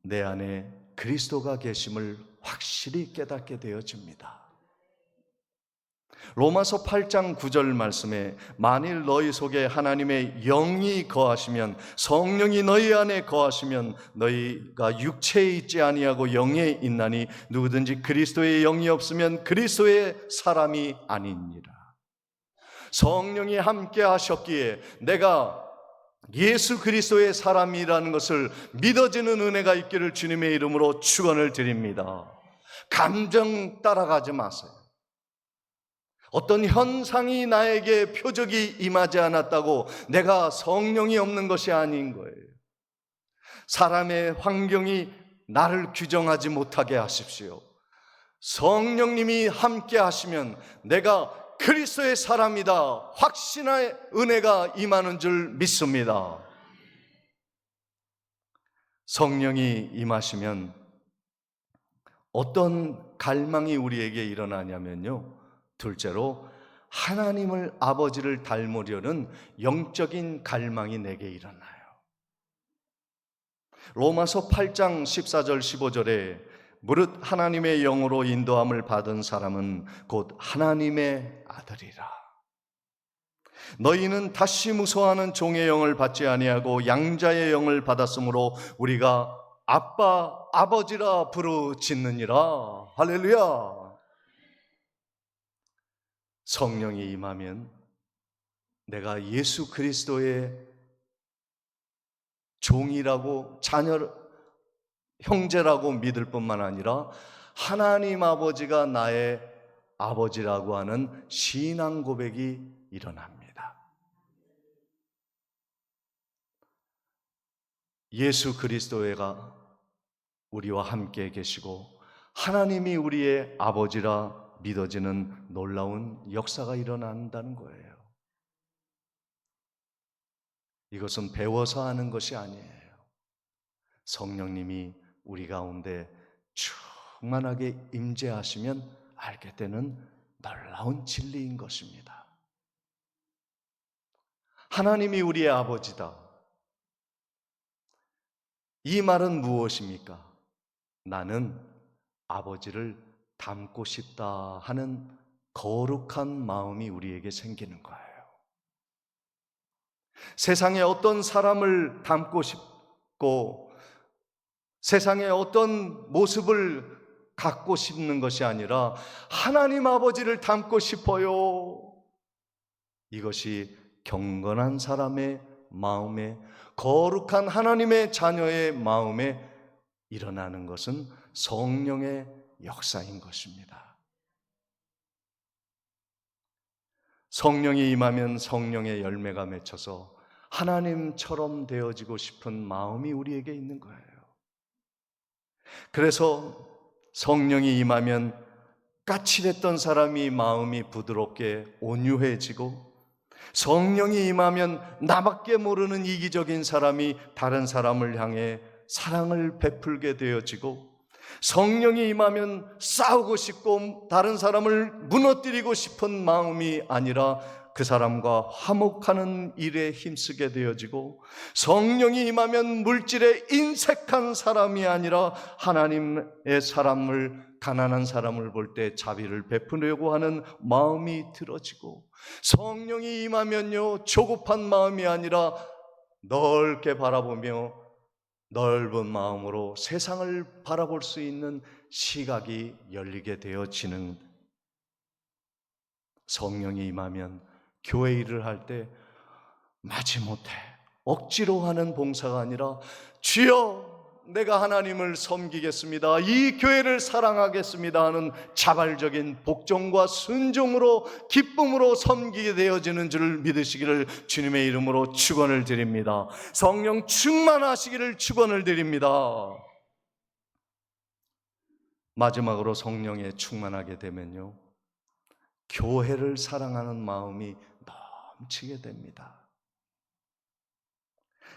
내 안에 그리스도가 계심을 확실히 깨닫게 되어집니다. 로마서 8장 9절 말씀에 만일 너희 속에 하나님의 영이 거하시면, 성령이 너희 안에 거하시면 너희가 육체에 있지 아니하고 영에 있나니 누구든지 그리스도의 영이 없으면 그리스도의 사람이 아니니라. 성령이 함께 하셨기에 내가 예수 그리스도의 사람이라는 것을 믿어지는 은혜가 있기를 주님의 이름으로 축원을 드립니다. 감정 따라가지 마세요. 어떤 현상이 나에게 표적이 임하지 않았다고 내가 성령이 없는 것이 아닌 거예요. 사람의 환경이 나를 규정하지 못하게 하십시오. 성령님이 함께 하시면 내가 그리스도의 사람이다, 확신의 은혜가 임하는 줄 믿습니다. 성령이 임하시면 어떤 갈망이 우리에게 일어나냐면요, 둘째로 하나님을 아버지를 닮으려는 영적인 갈망이 내게 일어나요. 로마서 8장 14절 15절에 무릇 하나님의 영으로 인도함을 받은 사람은 곧 하나님의 아들이라. 너희는 다시 무서워하는 종의 영을 받지 아니하고 양자의 영을 받았으므로 우리가 아빠 아버지라 부르짖느니라. 할렐루야. 성령이 임하면 내가 예수 그리스도의 종이라고, 자녀, 형제라고 믿을 뿐만 아니라 하나님 아버지가 나의 아버지라고 하는 신앙 고백이 일어납니다. 예수 그리스도가 우리와 함께 계시고 하나님이 우리의 아버지라 믿어지는 놀라운 역사가 일어난다는 거예요. 이것은 배워서 하는 것이 아니에요. 성령님이 우리 가운데 충만하게 임재하시면 알게 되는 놀라운 진리인 것입니다. 하나님이 우리의 아버지다. 이 말은 무엇입니까? 나는 아버지를 닮고 싶다 하는 거룩한 마음이 우리에게 생기는 거예요. 세상에 어떤 사람을 닮고 싶고 세상에 어떤 모습을 갖고 싶는 것이 아니라 하나님 아버지를 닮고 싶어요. 이것이 경건한 사람의 마음에, 거룩한 하나님의 자녀의 마음에 일어나는 것은 성령의 역사인 것입니다. 성령이 임하면 성령의 열매가 맺혀서 하나님처럼 되어지고 싶은 마음이 우리에게 있는 거예요. 그래서 성령이 임하면 까칠했던 사람이 마음이 부드럽게 온유해지고, 성령이 임하면 나밖에 모르는 이기적인 사람이 다른 사람을 향해 사랑을 베풀게 되어지고, 성령이 임하면 싸우고 싶고 다른 사람을 무너뜨리고 싶은 마음이 아니라 그 사람과 화목하는 일에 힘쓰게 되어지고, 성령이 임하면 물질에 인색한 사람이 아니라 하나님의 사람을, 가난한 사람을 볼 때 자비를 베푸려고 하는 마음이 들어지고, 성령이 임하면요 조급한 마음이 아니라 넓게 바라보며 넓은 마음으로 세상을 바라볼 수 있는 시각이 열리게 되어지는, 성령이 임하면 교회 일을 할 때 마지못해 억지로 하는 봉사가 아니라 주여 내가 하나님을 섬기겠습니다, 이 교회를 사랑하겠습니다 하는 자발적인 복종과 순종으로 기쁨으로 섬기게 되어지는 줄 믿으시기를 주님의 이름으로 축원을 드립니다. 성령 충만하시기를 축원을 드립니다. 마지막으로 성령에 충만하게 되면요 교회를 사랑하는 마음이 넘치게 됩니다.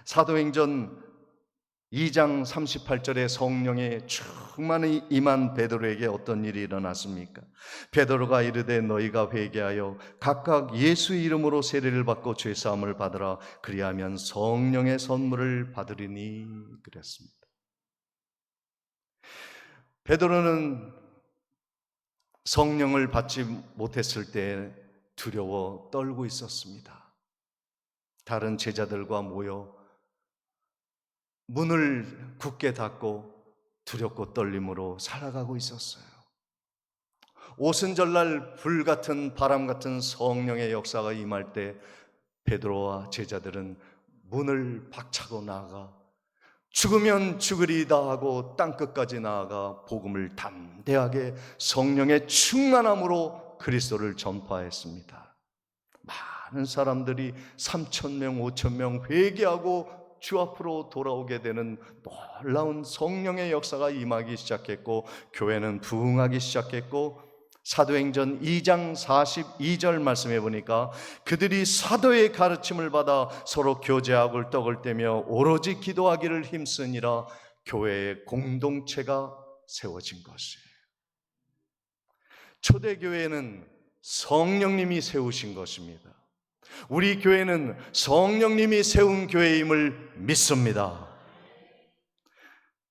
사도행전 2장 38절에 성령의 충만히 임한 베드로에게 어떤 일이 일어났습니까? 베드로가 이르되 너희가 회개하여 각각 예수 이름으로 세례를 받고 죄사함을 받으라, 그리하면 성령의 선물을 받으리니 그랬습니다. 베드로는 성령을 받지 못했을 때 두려워 떨고 있었습니다. 다른 제자들과 모여 문을 굳게 닫고 두렵고 떨림으로 살아가고 있었어요. 오순절날 불같은 바람 같은 성령의 역사가 임할 때 베드로와 제자들은 문을 박차고 나아가 죽으면 죽으리다 하고 땅끝까지 나아가 복음을 담대하게 성령의 충만함으로 그리스도를 전파했습니다. 많은 사람들이 3,000명, 5,000명 회개하고 주 앞으로 돌아오게 되는 놀라운 성령의 역사가 임하기 시작했고, 교회는 부흥하기 시작했고, 사도행전 2장 42절 말씀해 보니까 그들이 사도의 가르침을 받아 서로 교제하고 떡을 떼며 오로지 기도하기를 힘쓰니라, 교회의 공동체가 세워진 것이에요. 초대교회는 성령님이 세우신 것입니다. 우리 교회는 성령님이 세운 교회임을 믿습니다.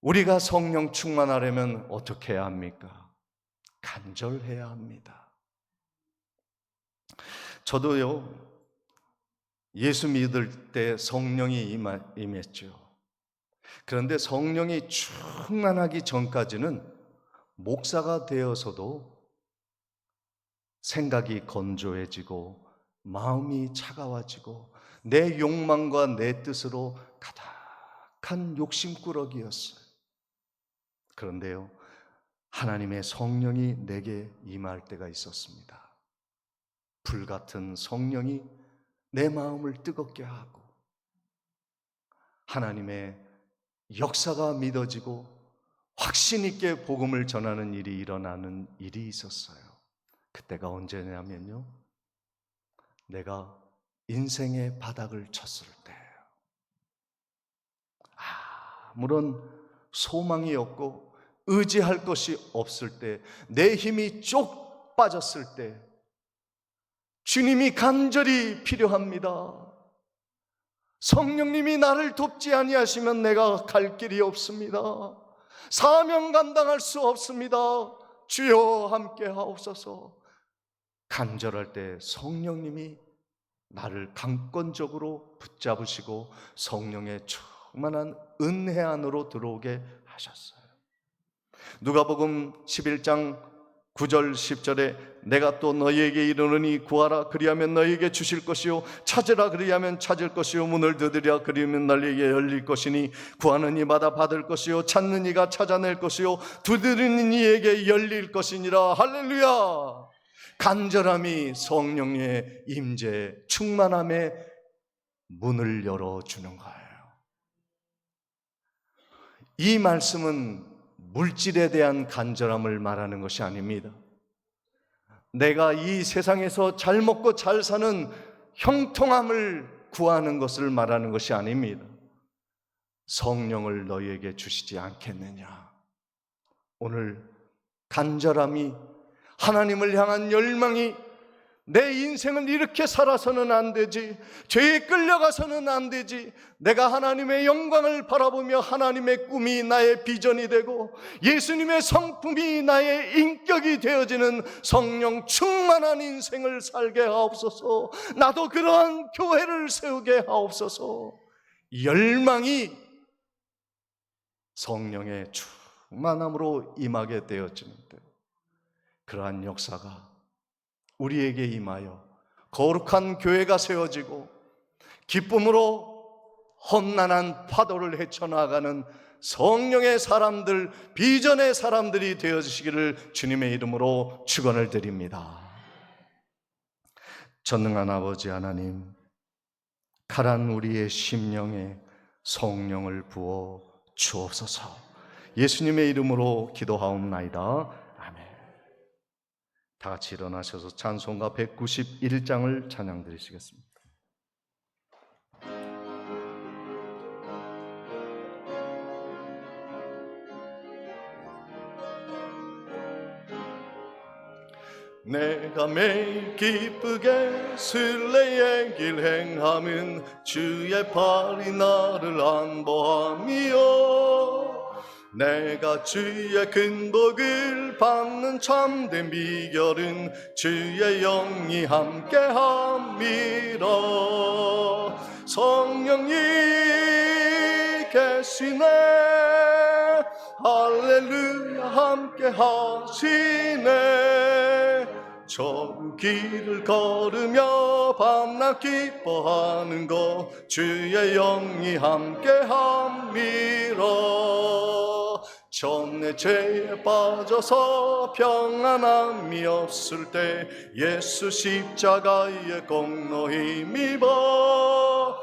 우리가 성령 충만하려면 어떻게 해야 합니까? 간절해야 합니다. 저도요 예수 믿을 때 성령이 임했죠. 그런데 성령이 충만하기 전까지는 목사가 되어서도 생각이 건조해지고 마음이 차가워지고 내 욕망과 내 뜻으로 가득한 욕심꾸러기였어요. 그런데요 하나님의 성령이 내게 임할 때가 있었습니다. 불같은 성령이 내 마음을 뜨겁게 하고 하나님의 역사가 믿어지고 확신 있게 복음을 전하는 일이 일어나는 일이 있었어요. 그때가 언제냐면요 내가 인생의 바닥을 쳤을 때예요. 아무런 소망이 없고 의지할 것이 없을 때, 내 힘이 쪽 빠졌을 때, 주님이 간절히 필요합니다. 성령님이 나를 돕지 아니하시면 내가 갈 길이 없습니다. 사명 감당할 수 없습니다. 주여 함께 하옵소서. 간절할 때 성령님이 나를 강권적으로 붙잡으시고 성령의 충만한 은혜 안으로 들어오게 하셨어요. 누가복음 11장 9절 10절에 내가 또 너희에게 이르노니 구하라 그리하면 너희에게 주실 것이요 찾으라 그리하면 찾을 것이요 문을 두드리라 그리하면 너희에게 열릴 것이니 구하는 이마다 받을 것이요 찾는 이가 찾아낼 것이요 두드리는 이에게 열릴 것이니라. 할렐루야. 간절함이 성령의 임재 충만함의 문을 열어주는 거예요. 이 말씀은 물질에 대한 간절함을 말하는 것이 아닙니다. 내가 이 세상에서 잘 먹고 잘 사는 형통함을 구하는 것을 말하는 것이 아닙니다. 성령을 너희에게 주시지 않겠느냐. 오늘 간절함이, 하나님을 향한 열망이, 내 인생을 이렇게 살아서는 안 되지, 죄에 끌려가서는 안 되지, 내가 하나님의 영광을 바라보며 하나님의 꿈이 나의 비전이 되고 예수님의 성품이 나의 인격이 되어지는 성령 충만한 인생을 살게 하옵소서. 나도 그러한 교회를 세우게 하옵소서. 열망이 성령의 충만함으로 임하게 되어지는데, 그러한 역사가 우리에게 임하여 거룩한 교회가 세워지고 기쁨으로 험난한 파도를 헤쳐나가는 성령의 사람들, 비전의 사람들이 되어주시기를 주님의 이름으로 축원을 드립니다. 전능한 아버지 하나님, 가란 우리의 심령에 성령을 부어 주옵소서. 예수님의 이름으로 기도하옵나이다. 다 같이 일어나셔서 찬송가 191장을 찬양 드리시겠습니다. 내가 매일 기쁘게 순례의 길 행함은 주의 팔이 나를 안보함이요, 내가 주의 큰 복을 받는 참된 비결은 주의 영이 함께함이라. 성령이 계시네, 할렐루야 함께 하시네. 좁은 길을 걸으며 밤낮 기뻐하는 것 주의 영이 함께함이라. 전내 죄에 빠져서 평안함이 없을 때 예수 십자가의 공로 힘입어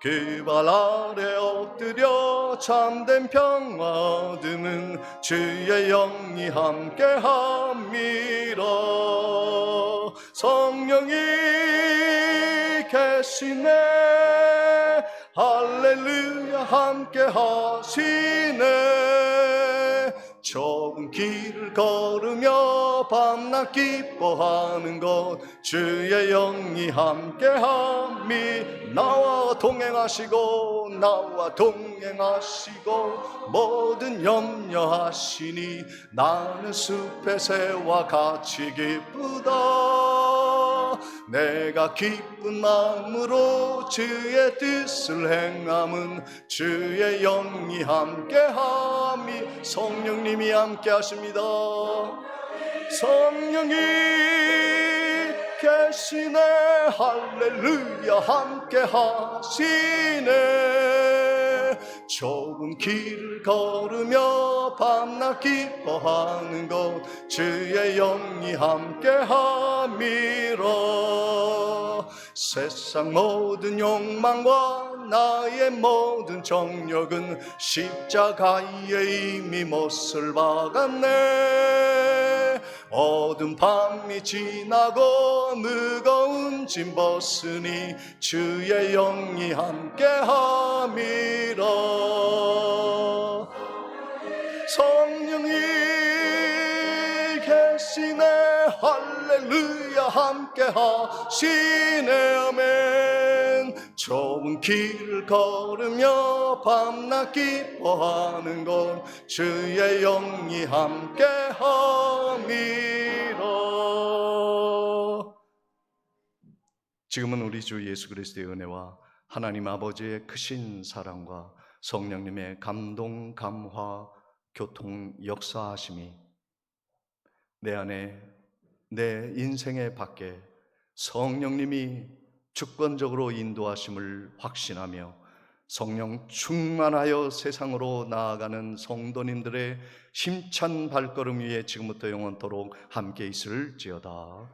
그 발 아래 엎드려 참된 평화 얻음은 주의 영이 함께함이라. 성령이 계시네, 할렐루야 함께 하시네. 좁은 길을 걸으며 밤낮 기뻐하는 것 주의 영이 함께함이. 나와 동행하시고 모든 염려하시니 나는 숲의 새와 같이 기쁘다. 내가 기쁜 마음으로 주의 뜻을 행함은 주의 영이 함께함이. 성령님이 함께하십니다. 성령이 계시네, 할렐루야 함께하시네. 좁은 길을 걸으며 밤낮 기뻐하는 것 주의 영이 함께함이라. 세상 모든 욕망과 나의 모든 정욕은 십자가에 이미 못을 박았네. 어두운 밤이 지나고 무거운 짐 벗으니 주의 영이 함께함이라. 성령이 계시네, 할렐루야 할렐루야 함께 하시네 아멘. 좁은 길을 걸으며 밤낮 기뻐하는 건 주의 영이 함께 함이라. 지금은 우리 주 예수 그리스도의 은혜와 하나님 아버지의 크신 사랑과 성령님의 감동, 감화, 교통, 역사하심이 내 안에, 내 인생의 밖에 성령님이 주권적으로 인도하심을 확신하며 성령 충만하여 세상으로 나아가는 성도님들의 힘찬 발걸음 위에 지금부터 영원토록 함께 있을지어다.